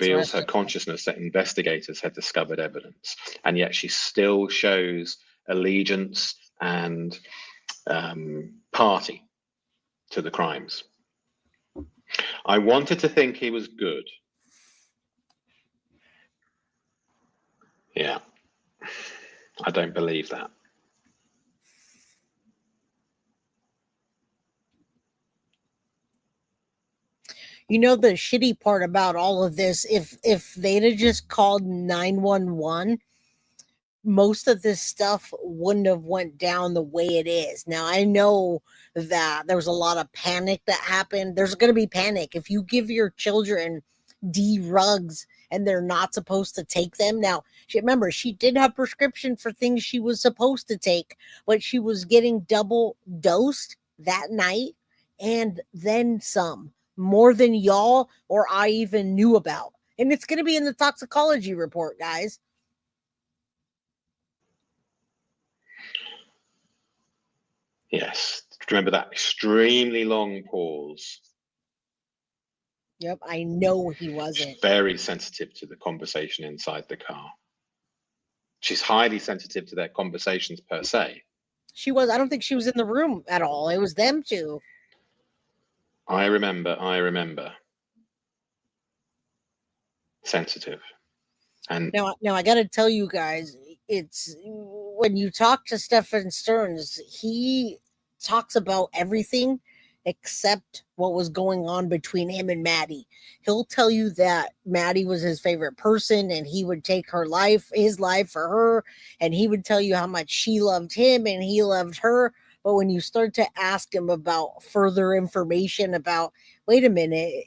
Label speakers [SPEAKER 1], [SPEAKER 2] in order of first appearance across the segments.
[SPEAKER 1] reveals her consciousness that investigators had discovered evidence, and yet she still shows allegiance and party to the crimes. I wanted to think he was good. Yeah, I don't believe that.
[SPEAKER 2] You know, the shitty part about all of this, if they'd have just called 911, most of this stuff wouldn't have went down the way it is. Now, I know that there was a lot of panic that happened. There's going to be panic. If you give your children drugs and they're not supposed to take them. Now, remember, she did have prescription for things she was supposed to take, but she was getting double dosed that night and then some, more than y'all or I even knew about. And it's going to be in the toxicology report, guys.
[SPEAKER 1] Yes. Remember that extremely long pause?
[SPEAKER 2] Yep, I know he wasn't.
[SPEAKER 1] She's very sensitive to the conversation inside the car. She's highly sensitive to their conversations per se.
[SPEAKER 2] She was. I don't think she was in the room at all. It was them two.
[SPEAKER 1] I remember. Sensitive. And
[SPEAKER 2] now I got to tell you guys, it's when you talk to Stephan Sterns, he talks about everything except what was going on between him and Maddie. He'll tell you that Maddie was his favorite person and he would take his life for her, and he would tell you how much she loved him and he loved her. But when you start to ask him about further information about, wait a minute,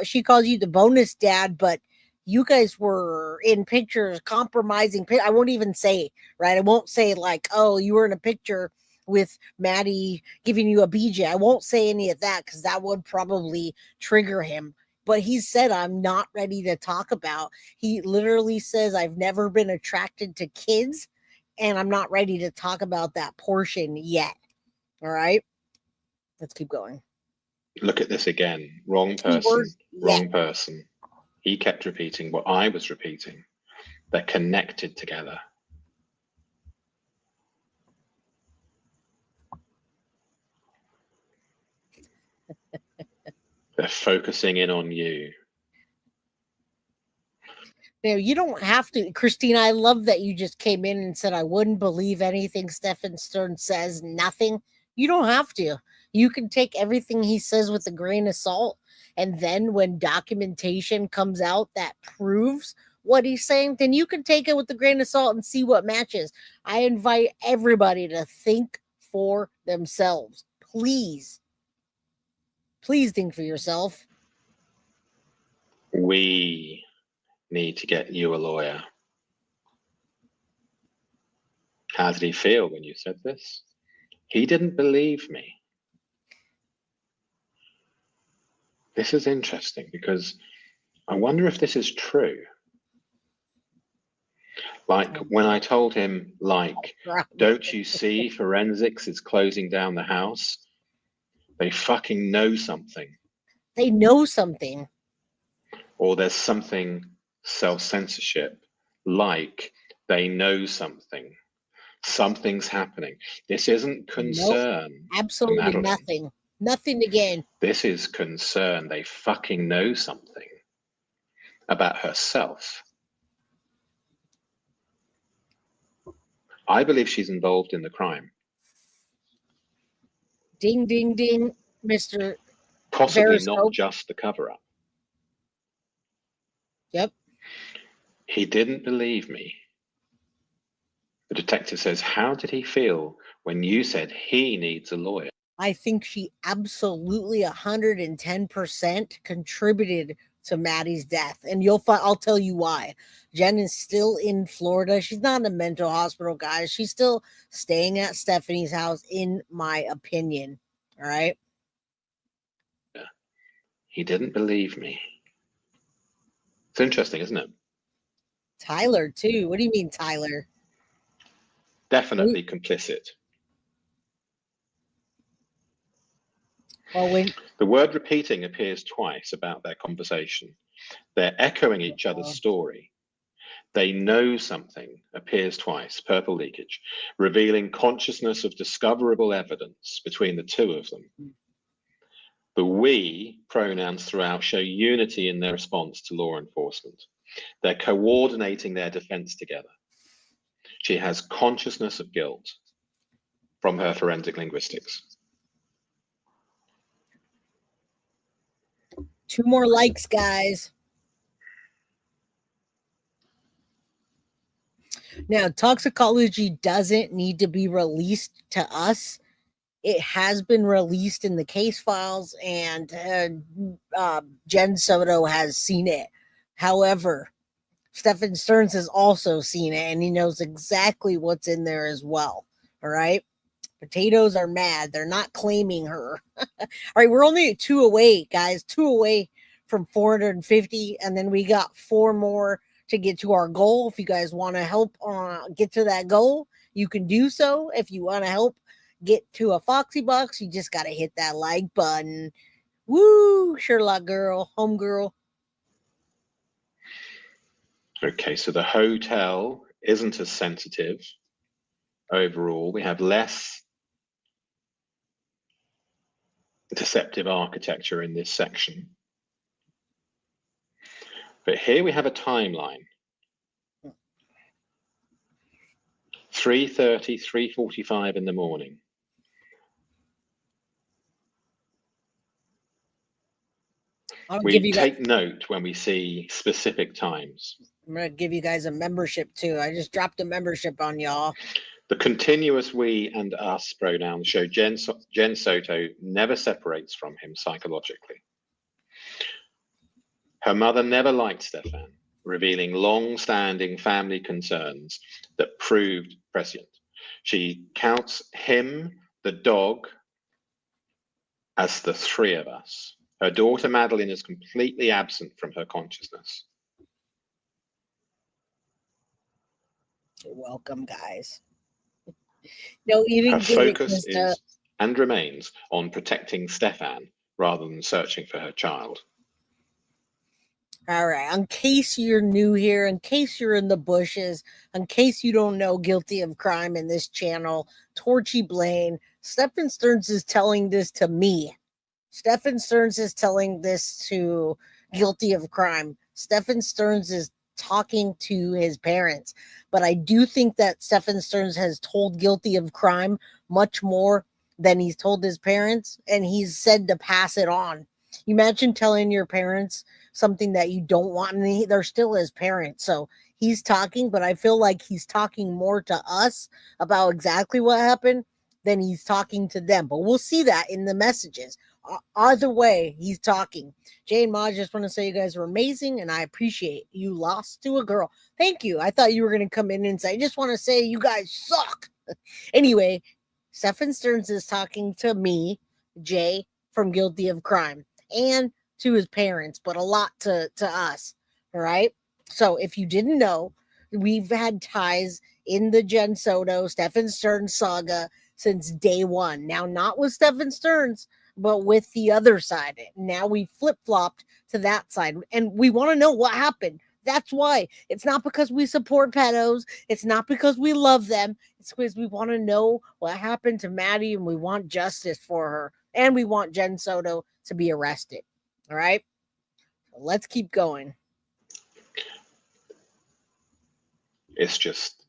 [SPEAKER 2] she calls you the bonus dad, but you guys were in pictures compromising. I won't even say, right? I won't say like, oh, you were in a picture with Maddie giving you a BJ. I won't say any of that because that would probably trigger him. But he said, I'm not ready to talk about. He literally says, I've never been attracted to kids and I'm not ready to talk about that portion yet. All right. Let's keep going.
[SPEAKER 1] Look at this again. Wrong person. Wrong person. He kept repeating what I was repeating. They're connected together. They're focusing in on you.
[SPEAKER 2] Now, you don't have to, Christina. I love that you just came in and said, I wouldn't believe anything Stephan Sterns says, nothing. You don't have to. You can take everything he says with a grain of salt. And then when documentation comes out that proves what he's saying, then you can take it with a grain of salt and see what matches. I invite everybody to think for themselves. Please. Please think for yourself.
[SPEAKER 1] We need to get you a lawyer. How did he feel when you said this? He didn't believe me. This is interesting because I wonder if this is true. Like when I told him, like, don't you see forensics is closing down the house? They fucking know something.
[SPEAKER 2] They know something.
[SPEAKER 1] Or there's something self-censorship, like they know something. Something's happening. This isn't concern.
[SPEAKER 2] Nope, absolutely
[SPEAKER 1] Madeline.
[SPEAKER 2] nothing. Nothing again.
[SPEAKER 1] This is concern. They fucking know something about herself. I believe she's involved in the crime.
[SPEAKER 2] Ding, ding, ding, Mr.
[SPEAKER 1] Possibly
[SPEAKER 2] Veriscope.
[SPEAKER 1] not just the cover-up.
[SPEAKER 2] Yep.
[SPEAKER 1] He didn't believe me. The detective says, how did he feel when you said he needs a lawyer?
[SPEAKER 2] I think she absolutely 110% contributed to Maddie's death. And I'll tell you why. Jenn is still in Florida. She's not in a mental hospital, guys. She's still staying at Stephanie's house, in my opinion. All right.
[SPEAKER 1] Yeah. He didn't believe me. It's interesting, isn't it?
[SPEAKER 2] Tyler, too. What do you mean, Tyler?
[SPEAKER 1] Definitely complicit.
[SPEAKER 2] Well,
[SPEAKER 1] the word repeating appears twice about their conversation. They're echoing each other's story. They know something appears twice, purple leakage, revealing consciousness of discoverable evidence between the two of them. The we pronouns throughout show unity in their response to law enforcement. They're coordinating their defense together. She has consciousness of guilt from her forensic linguistics.
[SPEAKER 2] 2 more likes, guys. Now, toxicology doesn't need to be released to us. It has been released in the case files, and Jenn Soto has seen it. However, Stephan Sterns has also seen it, and he knows exactly what's in there as well. All right? Potatoes are mad. They're not claiming her. All right, we're only 2 away, guys. 2 away from 450, and then we got 4 more to get to our goal. If you guys want to help get to that goal, you can do so. If you want to help get to a Foxy Box, you just got to hit that like button. Woo, Sherlock girl, home girl.
[SPEAKER 1] Okay, so the hotel isn't as sensitive overall. We have less deceptive architecture in this section. But here we have a timeline. 3:30, 3:45 in the morning. We take note when we see specific times.
[SPEAKER 2] I'm going to give you guys a membership too. I just dropped a membership on y'all.
[SPEAKER 1] The continuous we and us pronouns show Jenn Soto never separates from him psychologically. Her mother never liked Stephan, revealing long-standing family concerns that proved prescient. She counts him, the dog, as the 3 of us. Her daughter Madeline is completely absent from her consciousness.
[SPEAKER 2] You're welcome, guys. No, you didn't
[SPEAKER 1] her focus is and remains on protecting Stephan rather than searching for her child.
[SPEAKER 2] All right, in case you're new here, in case you're in the bushes, in case you don't know Guilty of Crime in this channel, Torchy Blaine, Stephan Sterns is telling this to me. Stephan Sterns is telling this to Guilty of Crime. Stephan Sterns is talking to his parents. But I do think that Stephan Sterns has told Guilty of Crime much more than he's told his parents, and he's said to pass it on. You imagine telling your parents something that you don't want, and they're still his parents. So he's talking, but I feel like he's talking more to us about exactly what happened than he's talking to them. But we'll see that in the messages. Either way, he's talking. Jay and Ma, just want to say you guys are amazing, and I appreciate you lost to a girl. Thank you. I thought you were going to come in and say, I just want to say you guys suck. Anyway, Stephan Sterns is talking to me, Jay, from Guilty of Crime, and to his parents, but a lot to us. All right. So if you didn't know, we've had ties in the Jenn Soto, Stephan Sterns saga since day one. Now, not with Stephan Sterns, but with the other side. Now we flip-flopped to that side, and we want to know what happened. That's why. It's not because we support pedos. It's not because we love them. It's because we want to know what happened to Maddie, and we want justice for her, and we want Jenn Soto to be arrested. All right? So let's keep going.
[SPEAKER 1] It's just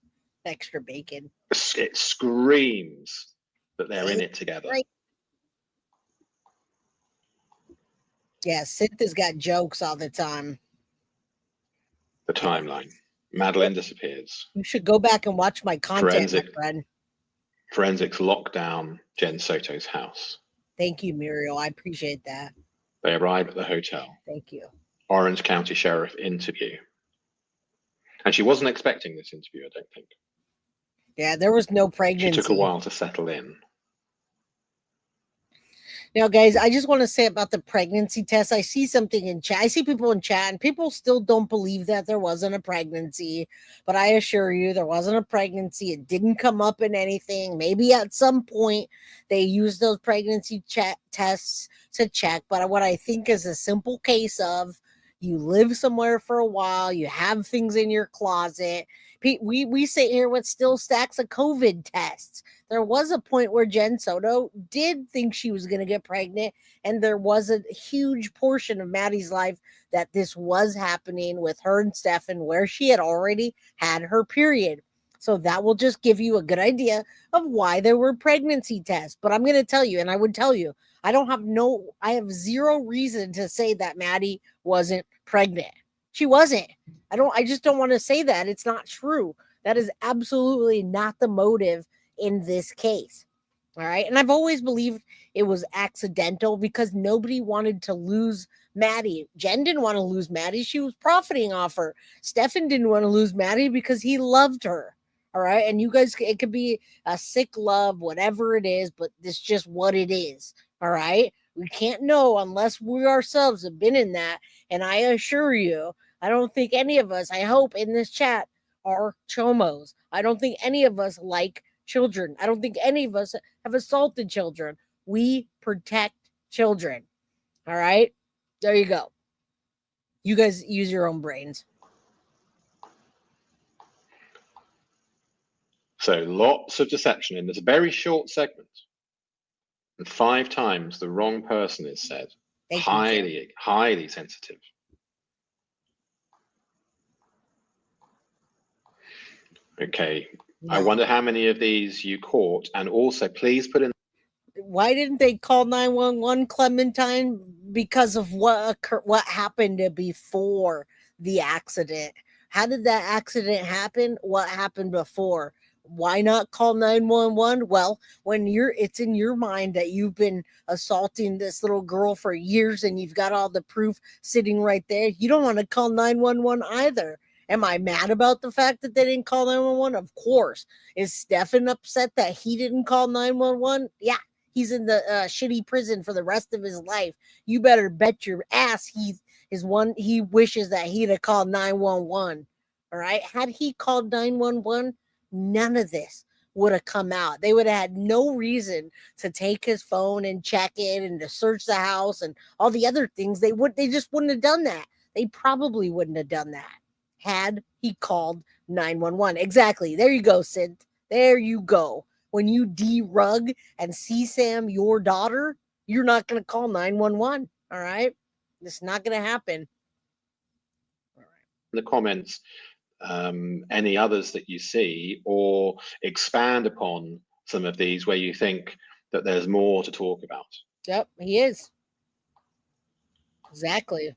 [SPEAKER 2] extra bacon.
[SPEAKER 1] It screams that they're in it together.
[SPEAKER 2] Right. Yeah, Cynthia's got jokes all the time.
[SPEAKER 1] The timeline. Madeline disappears.
[SPEAKER 2] You should go back and watch my content, my friend.
[SPEAKER 1] Forensics lock down Jenn Soto's house.
[SPEAKER 2] Thank you, Muriel. I appreciate that.
[SPEAKER 1] They arrive at the hotel.
[SPEAKER 2] Thank you.
[SPEAKER 1] Orange County Sheriff interview. And she wasn't expecting this interview, I don't think.
[SPEAKER 2] Yeah, there was no pregnancy.
[SPEAKER 1] She took a while to settle in.
[SPEAKER 2] Now, guys, I just want to say about the pregnancy test. I see something in chat. I see people in chat, and people still don't believe that there wasn't a pregnancy. But I assure you, there wasn't a pregnancy. It didn't come up in anything. Maybe at some point they used those pregnancy tests to check. But what I think is a simple case of You live somewhere for a while. You have things in your closet. We sit here with still stacks of COVID tests. There was a point where Jenn Soto did think she was going to get pregnant, and there was a huge portion of Maddie's life that this was happening with her and Stephan, where she had already had her period. So that will just give you a good idea of why there were pregnancy tests. But I'm going to tell you, and I would tell you, I have zero reason to say that Maddie wasn't pregnant. She wasn't. I just don't want to say that. It's not true. That is absolutely not the motive in this case. All right. And I've always believed it was accidental because nobody wanted to lose Maddie. Jenn didn't want to lose Maddie. She was profiting off her. Stephan didn't want to lose Maddie because he loved her. All right. And you guys, it could be a sick love, whatever it is, but it's just what it is. All right. We can't know unless we ourselves have been in that. And I assure you, I don't think any of us, I hope in this chat, are chomos. I don't think any of us like children. I don't think any of us have assaulted children. We protect children. All right. There you go. You guys use your own brains.
[SPEAKER 1] So lots of deception in this very short segment. And 5 times the wrong person is said. Highly sensitive. Okay. No. I wonder how many of these you caught. And also, please put in.
[SPEAKER 2] Why didn't they call 911, Clementine? Because of what happened before the accident. How did that accident happen? What happened before? Why not call 911? Well, when it's in your mind that you've been assaulting this little girl for years and you've got all the proof sitting right there, you don't want to call 911 either. Am I mad about the fact that they didn't call 911? Of course. Is Stephan upset that he didn't call 911? Yeah, he's in the shitty prison for the rest of his life. You better bet your ass he wishes that he'd have called 911. All right? Had he called 911, none of this would have come out. They would have had no reason to take his phone and check it and to search the house and all the other things. They just wouldn't have done that. They probably wouldn't have done that had he called 911. Exactly. There you go, Sid. There you go. When you derug and CSAM your daughter, you're not going to call 911. All right? It's not going to happen.
[SPEAKER 1] All right. In the comments, any others that you see, or expand upon some of these where you think that there's more to talk about.
[SPEAKER 2] Yep, he is. Exactly.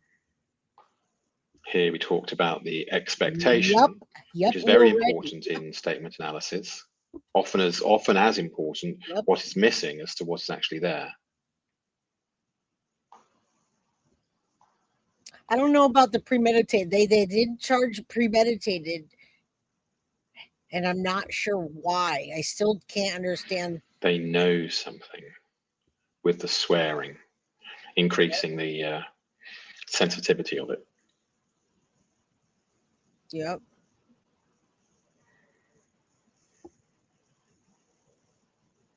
[SPEAKER 1] Here we talked about the expectation, which is very important in statement analysis. Often as important, what is missing as to what's actually there.
[SPEAKER 2] I don't know about the premeditated. They did charge premeditated, and I'm not sure why. I still can't understand.
[SPEAKER 1] They know something with the swearing, increasing the sensitivity of it.
[SPEAKER 2] Yep.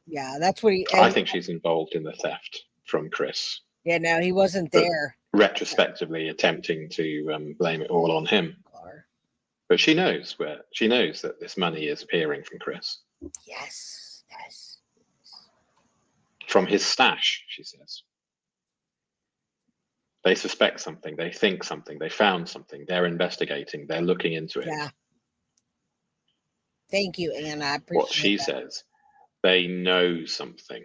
[SPEAKER 2] Yeah, that's what
[SPEAKER 1] I think she's involved in the theft from Chris.
[SPEAKER 2] Yeah, no, he wasn't there.
[SPEAKER 1] Retrospectively attempting to blame it all on him. But she knows that this money is appearing from Chris.
[SPEAKER 2] Yes.
[SPEAKER 1] From his stash, she says. They suspect something, they think something, they found something, they're investigating, they're looking into it.
[SPEAKER 2] Yeah. Thank you, Anna. I appreciate
[SPEAKER 1] what she says. They know something.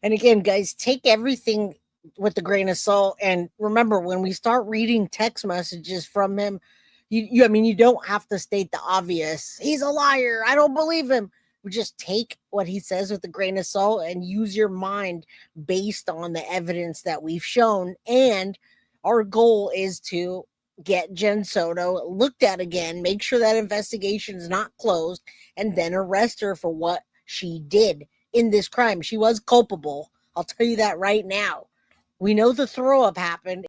[SPEAKER 2] And again, guys, take everything with a grain of salt. And remember, when we start reading text messages from him, you don't have to state the obvious. He's a liar. I don't believe him. We just take what he says with a grain of salt and use your mind based on the evidence that we've shown. And our goal is to get Jenn Soto looked at again, make sure that investigation is not closed, and then arrest her for what she did in this crime. She was culpable. I'll tell you that right now. We know the throw up happened.